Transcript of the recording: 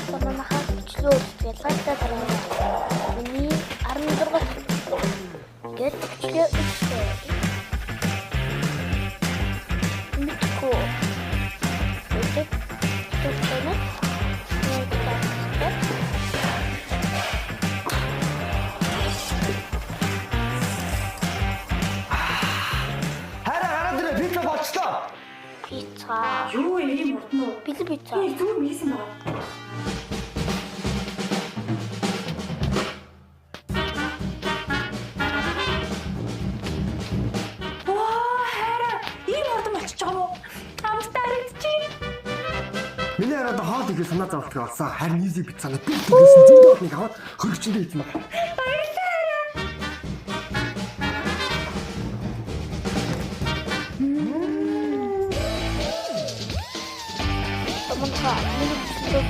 Манайхаа бичлээ үздэг. Лайктаа дараарай. Миний 16 гээд бичлээ үзсэн. Мэдгүй. Үзэг төгсөнө. Хараа пицца болчлоо. Пицца. Юу ийм урдна уу? Пицца. Зүгээр мийсэн байна. Миний хараад хоол ихе санаа зовлох болсон. Харин easy пиццаны пиццээс зөндөө нэг аваад хөргөчөндөө ийцэн байна. Манайхаа миний бичлээ